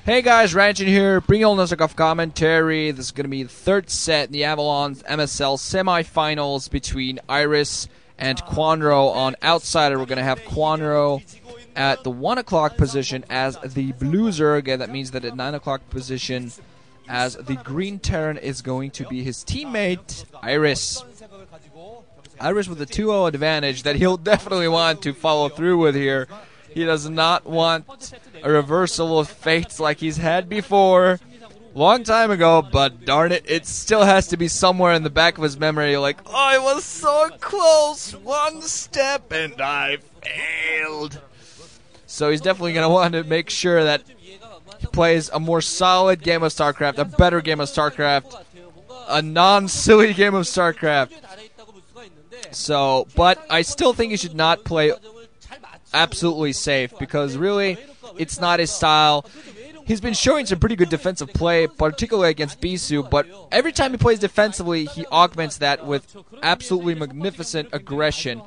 Hey guys, Ranchin here, bringing all StarCraft commentary. This is going to be the third set in the Avalon MSL semifinals between Iris and Kwanro. On Outsider, we're going to have Kwanro at the 1 o'clock position as the blue zerg, and that means that at 9 o'clock position as the green terran is going to be his teammate, Iris. Iris with a 2-0 advantage that he'll definitely want to follow through with here. He does not want a reversal of fates like he's had before, long time ago, but darn it, it still has to be somewhere in the back of his memory, like, oh, I was so close, one step, and I failed. So he's definitely going to want to make sure that he plays a more solid game of StarCraft, a better game of StarCraft, a non-silly game of StarCraft. So, but I still think he should not play absolutely safe, because really, it's not his style. He's been showing some pretty good defensive play, particularly against Bisu, but every time he plays defensively, he augments that with absolutely magnificent aggression.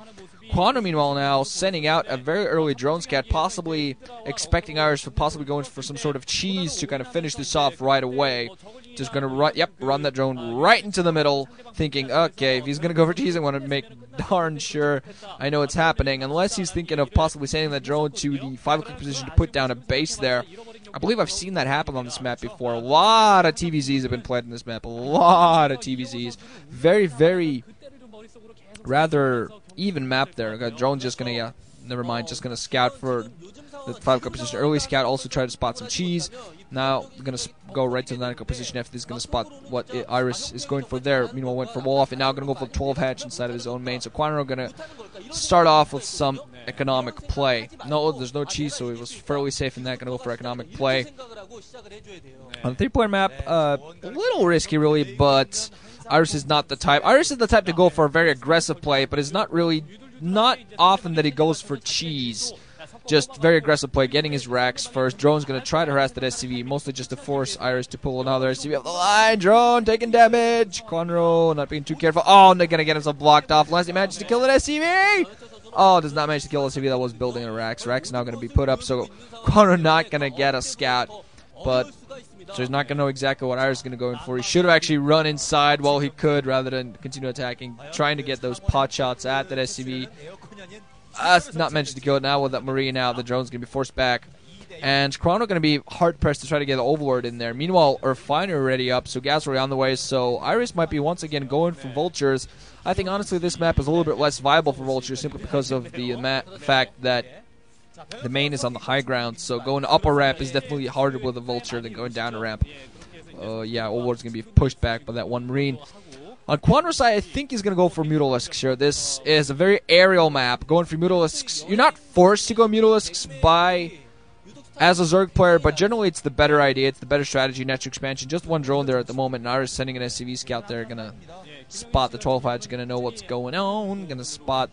Kwanro, meanwhile, now sending out a very early drone scat, possibly expecting Iris to possibly go in for some sort of cheese to kind of finish this off right away. Just going to run that drone right into the middle, thinking, okay, if he's going to go for cheese, I want to make darn sure I know what's happening, unless he's thinking of possibly sending that drone to the 5 o'clock position to put down a base there. I believe I've seen that happen on this map before. A lot of TVZs have been played on this map. A lot of TVZs. Very, very rather even map there. Got drone just going to, never mind, just going to scout for the 5 o'clock position. Early scout, also try to spot some cheese. Now, going to go right to the 9 o'clock position after this, going to spot what Iris is going for there. Meanwhile, went for wall off, and now going to go for 12 hatch inside of his own main. So Kwanro going to start off with some economic play. No, there's no cheese, so he was fairly safe in that. Going to go for economic play. On the 3-player map, a little risky, really, but Iris is not the type. Iris is the type to go for a very aggressive play, but it's not often that he goes for cheese. Just very aggressive play, getting his racks first. Drone's going to try to harass that SCV, mostly just to force Iris to pull another SCV off the line. Drone taking damage. Kwanro not being too careful. Oh, they're going to get himself blocked off. Unless he manages to kill that SCV. Oh, does not manage to kill the SCV that was building a racks. Racks now going to be put up, so Kwanro not going to get a scout. But so he's not going to know exactly what Iris is going to go in for. He should have actually run inside while he could, rather than continue attacking, trying to get those pot shots at that SCV. Not mentioned to kill it now with that Marine out. The drone's going to be forced back. And Kwanro going to be hard-pressed to try to get the Overlord in there. Meanwhile, Refiner already up, so gas already on the way. So Iris might be once again going for Vultures. I think, honestly, this map is a little bit less viable for Vultures simply because of the fact that the main is on the high ground. So going up a ramp is definitely harder with a Vulture than going down a ramp. Yeah, Overlord's going to be pushed back by that one Marine. On Kwanro's side, I think he's going to go for Mutalisks here. This is a very aerial map. Going for Mutalisks, you're not forced to go Mutalisks as a Zerg player, but generally it's the better idea. It's the better strategy, natural expansion. Just one drone there at the moment, and Iris sending an SCV scout there. Going to spot the 12 hatch, going to know what's going on. Going to spot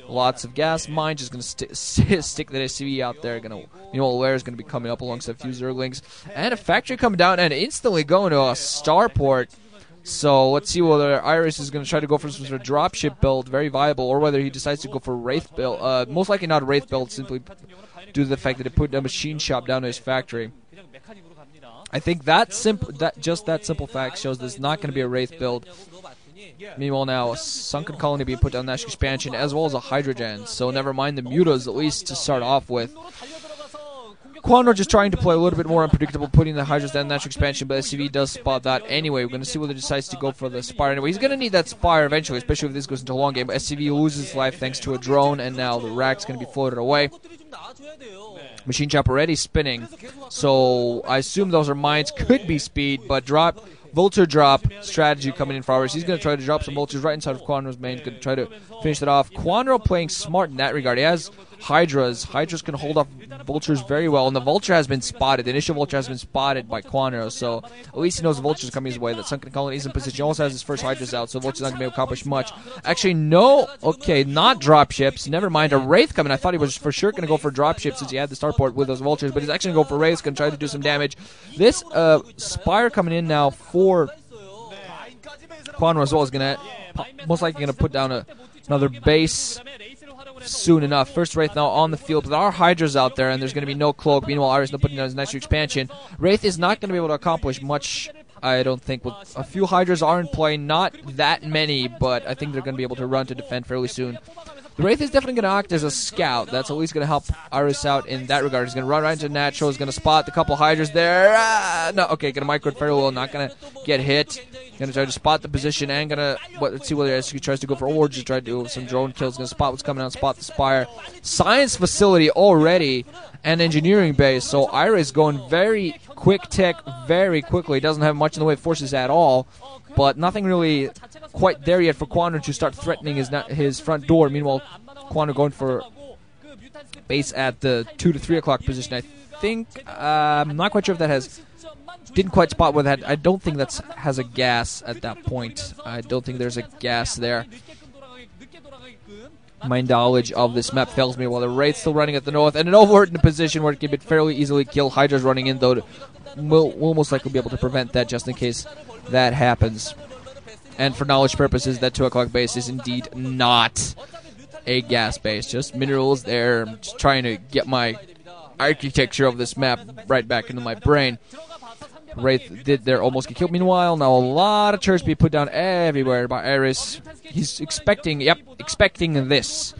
lots of gas mine. Just going to stick that SCV out there. Meanwhile, Lair is going to be coming up alongside a few Zerglings. And a factory coming down and instantly going to a starport. So let's see whether Iris is going to try to go for some sort of dropship build, very viable, or whether he decides to go for a Wraith build. Most likely not a Wraith build, simply due to the fact that it put a machine shop down to his factory. I think that simple fact shows there's not going to be a Wraith build. Meanwhile, now a Sunken Colony being put down national expansion, as well as a Hydrogen. So never mind the Mutas, at least to start off with. Kwanro just trying to play a little bit more unpredictable, putting the Hydras down natural expansion, but SCV does spot that anyway. We're going to see whether he decides to go for the Spire anyway. He's going to need that Spire eventually, especially if this goes into a long game. But SCV loses life thanks to a drone, and now the rack's going to be floated away. Machine Chop already spinning, so I assume those are mines. Could be speed, but Vulture drop strategy coming in for Iris. He's going to try to drop some Vultures right inside of Kwanro's main. Going to try to finish that off. Kwanro playing smart in that regard. He has Hydras. Hydras can hold off Vultures very well, and the Vulture has been spotted. The initial Vulture has been spotted by Kwanro, so at least he knows the Vulture's coming his way. That Sunken Colony is in position. He also has his first Hydras out, so Vulture's not going to be able to accomplish much. Actually, no. Okay, not dropships. Never mind. A Wraith coming. I thought he was for sure going to go for dropships since he had the starport with those Vultures, but he's actually going to go for Wraiths, going to try to do some damage. This Spire coming in now for Kwanro as well is going to most likely going to put down another base soon enough. First Wraith now on the field, but there are Hydras out there, and there's going to be no Cloak. Meanwhile, Iris now putting down his Nitro expansion. Wraith is not going to be able to accomplish much, I don't think. With a few Hydras are in play, not that many, but I think they're going to be able to run to defend fairly soon. The Wraith is definitely going to act as a scout. That's at least going to help Iris out in that regard. He's going to run right into Natural. He's going to spot the couple Hydras there. No, okay, going to micro it fairly well. Not going to get hit. Going to try to spot the position and going to, let's see whether he tries to go for Overwatch. Just try to do some drone kills. Going to spot what's coming out, spot the Spire. Science facility already and engineering base. So Iris going very quick tech very quickly. Doesn't have much in the way of forces at all. But nothing really quite there yet for Kwanro to start threatening his front door. Meanwhile, Kwanro going for base at the 2 to 3 o'clock position. I think, I'm not quite sure if that has, didn't quite spot where that, I don't think that has a gas at that point. I don't think there's a gas there. My knowledge of this map fails me while the Wraith's still running at the north, and an Overword in a position where it can be fairly easily kill. Hydra's running in, though. We'll most likely be able to prevent that just in case that happens. And for knowledge purposes, that 2 o'clock base is indeed not a gas base. Just minerals there. I'm just trying to get my architecture of this map right back into my brain. Wraith did there almost get killed. Meanwhile, now a lot of turrets being put down everywhere by Iris. He's expecting this.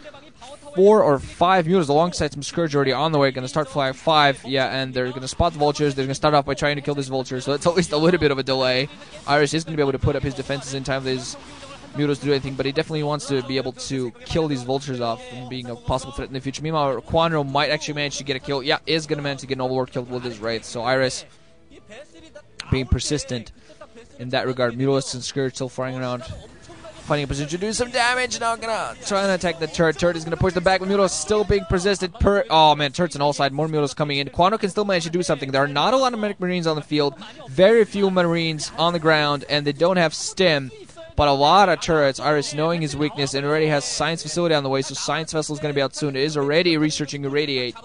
4 or 5 units alongside some Scourge already on the way. Going to start flying 5, yeah, and they're going to spot the Vultures. They're going to start off by trying to kill this Vulture, so that's at least a little bit of a delay. Iris is going to be able to put up his defenses in time for his Mutos to do anything, but he definitely wants to be able to kill these Vultures off from being a possible threat in the future. Meanwhile, Kwanro might actually manage to get a kill. Yeah, is going to manage to get an Overlord killed with his Wraith, so Iris being persistent in that regard. Mutalisks and Scourge still flying around, finding a position to do some damage. Now gonna try and attack the turret. Turret is gonna push the back, but Mutos still being persistent. Oh man, turrets on all sides. More Mutos coming in. Kwanro can still manage to do something. There are not a lot of medic marines on the field. Very few marines on the ground, and they don't have stim. But a lot of turrets. Iris knowing his weakness and already has science facility on the way, so science vessel is gonna be out soon. It is already researching Irradiate.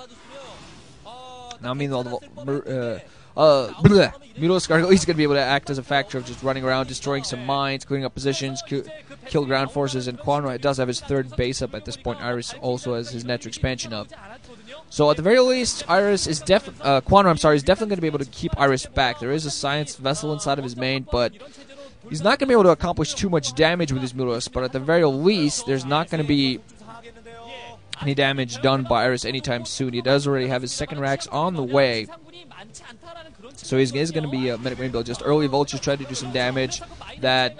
Now meanwhile, Mutalisk are at least going to be able to act as a factor of just running around, destroying some mines, clearing up positions, kill ground forces, and Kwanro does have his 3rd base up at this point. Iris also has his Netro expansion up. So at the very least, Kwanro, is definitely going to be able to keep Iris back. There is a science vessel inside of his main, but he's not going to be able to accomplish too much damage with his Mutalisk. But at the very least, there's not going to be any damage done by Iris anytime soon. He does already have his 2nd racks on the way. So he's going to be a medic marine build. Just early Vultures tried to do some damage. That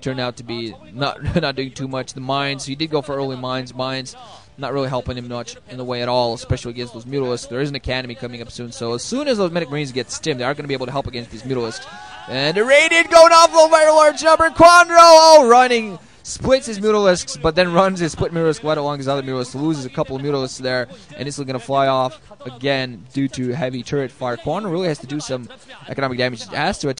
turned out to be not doing too much. The mines, he did go for early mines. Mines not really helping him much in the way at all, especially against those Mutalisks. There is an academy coming up soon, so as soon as those medic marines get stim, they are going to be able to help against these Mutalisks. And the Radiant going off a very large number. Kwanro running. Splits his Mutalisks, but then runs his split Mutalisk right along his other Mutalisk, loses a couple of Mutalisks there, and it's going to fly off again due to heavy turret fire. Kwanro really has to do some economic damage. He has to